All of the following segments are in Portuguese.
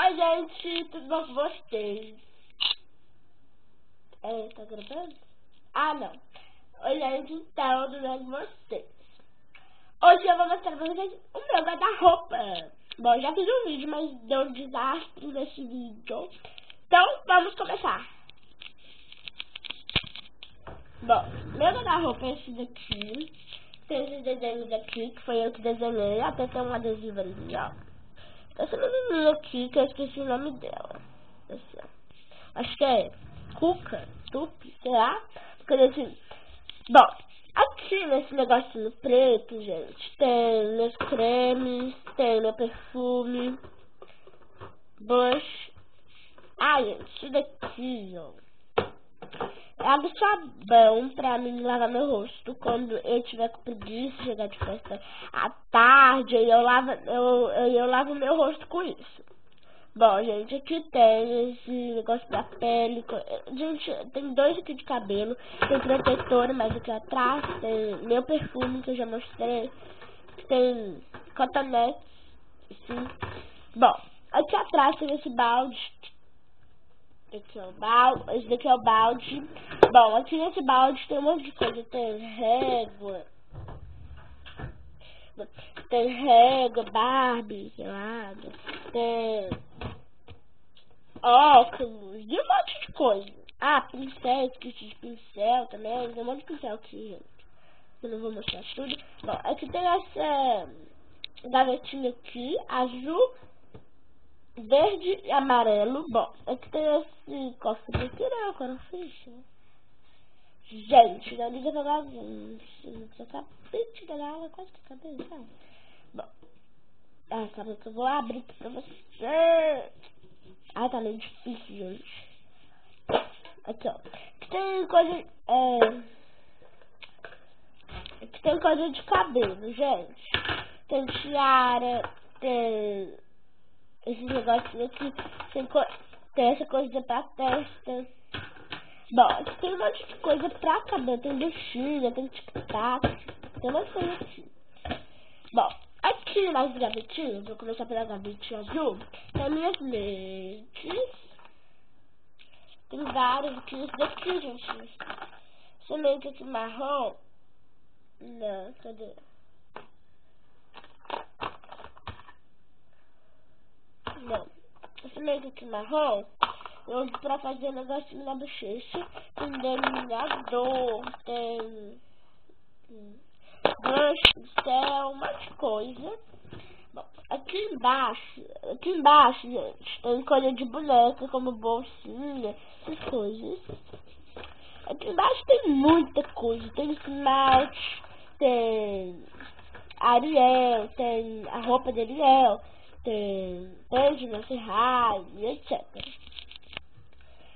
Oi, gente, tudo bom com vocês? Tá gravando? Ah, não. Oi, gente, então, tudo bem com vocês? Hoje eu vou mostrar pra vocês o meu guarda-roupa. Bom, já fiz um vídeo, mas deu um desastre nesse vídeo. Então, vamos começar. Bom, meu guarda-roupa é esse daqui. Tem esses desenhos aqui, que foi eu que desenhei. Até tem um adesivo ali, ó. Essa menininha aqui, que eu esqueci o nome dela. Esse, ó. Acho que é Cuca, Tupi, sei lá. Porque assim, bom, aqui nesse negocinho preto, gente, tem meus cremes, tem meu perfume, blush. Ah, gente, isso daqui, ó, é água e sabão pra mim lavar meu rosto quando eu tiver com preguiça de chegar de festa à tarde, eu lavo meu rosto com isso. Bom, gente, aqui tem esse negócio da pele. Gente, tem dois aqui de cabelo. Tem protetor, mas aqui atrás tem meu perfume, que eu já mostrei. Tem cotonete, assim. Bom, aqui atrás tem esse balde. Aqui é o balde. Esse daqui é o balde. Bom, aqui nesse balde tem um monte de coisa. Tem régua, Barbie, sei lá. Tem óculos, e um monte de coisa. Ah, pincel, kit de pincel também. Tem um monte de pincel aqui, gente. Eu não vou mostrar tudo. Bom, aqui tem essa gavetinha aqui, azul, verde e amarelo. Bom, aqui tem esse cofre aqui, né? O cofre. Gente, não liga pra bagunça. Eu acabei de chegar na aula, quase que acabei, sabe? Bom, acabou que eu vou abrir pra você. Ah, tá meio difícil, gente. Aqui, ó. Aqui tem coisa. Aqui tem coisa de cabelo, gente. Tem tiara, tem esse negocinho aqui. Tem essa coisa pra testa. Bom, aqui tem um monte de coisa pra cabelo. Tem buchinha, tem tic-tac. Tem umas coisas assim. Bom, aqui nas gavetinhas, vou começar pela gavetinha azul. Tem minhas lentes. Tem vários aqui. Esse daqui, gente. Esse make aqui marrom. Não, cadê? Não. Esse make aqui marrom. Eu uso pra fazer um negocinho na bochecha. Tem delineador. Tem brush, pincel, um monte de coisa. Bom, aqui embaixo, gente, tem coisa de boneca, como bolsinha, essas coisas. Aqui embaixo tem muita coisa, tem esmalte, tem Ariel, tem a roupa de Ariel, tem Angela Ferrari, etc.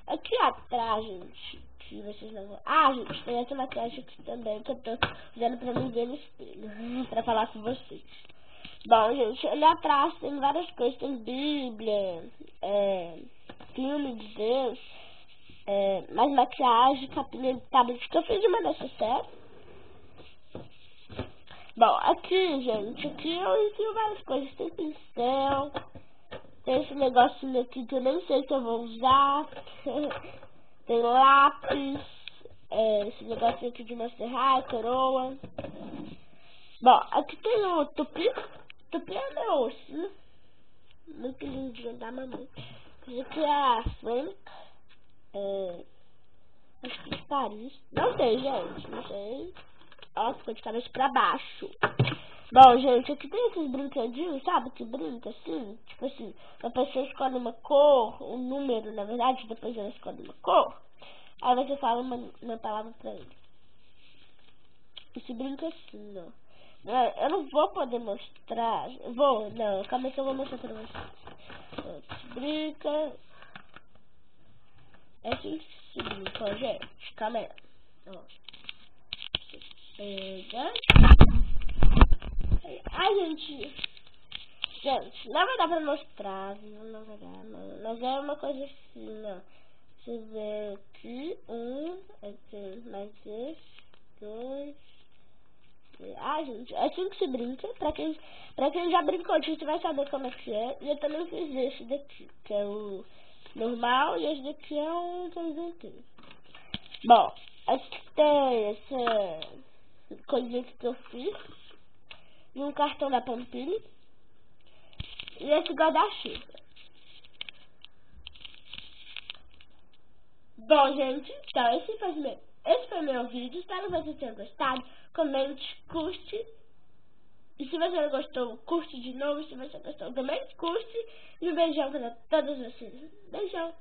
Aqui atrás, gente, que vocês não vão... Ah, gente, tem essa maquiagem aqui também, que eu tô usando pra me ver no espelho, pra falar com vocês. Bom, gente, ali atrás tem várias coisas, tem Bíblia, filme de Deus, mais maquiagem, capinha de tablet que eu fiz de uma necessaire. Bom, aqui, gente, aqui eu ensino várias coisas, tem pincel, tem esse negocinho aqui que eu nem sei se eu vou usar, tem lápis, esse negocinho aqui de Monster coroa. Bom, aqui tem o tupi. Tupi é meu urso, muito lindinho da mamãe. Esse aqui é a Frank, acho que de Paris. Não sei, gente, não sei. Ó, ficou de cabeça pra baixo. Bom, gente, aqui tem esses brinquedinhos, sabe? Que brinca assim, tipo assim, a pessoa escolhe uma cor, um número, na verdade, depois ela escolhe uma cor. Aí você fala uma palavra pra ele. Esse brinca assim, ó. Eu não vou poder mostrar. Não, calma que eu vou mostrar pra vocês. Esse brinca. É assim que se brinca, ó, gente. Calma aí. Ó. Você pega. Ai, gente. Gente, não vai dar pra mostrar, viu? Não vai dar, não. Mas é uma coisa assim, ó. Você vê aqui, aqui, mais esse, dois, gente, é assim que se brinca. Pra quem já brincou, a gente vai saber como é que é. E eu também fiz esse daqui, que é o normal, e esse daqui é um que eu inventei. Bom, aqui tem essa coisinha que eu fiz. E um cartão da Pampini. E esse guarda-chuva. Bom, gente, então esse foi meu vídeo. Espero que vocês tenham gostado. Comente, curte. E se você não gostou, curte de novo. Se você gostou, também curte. E um beijão para todos vocês. Beijão.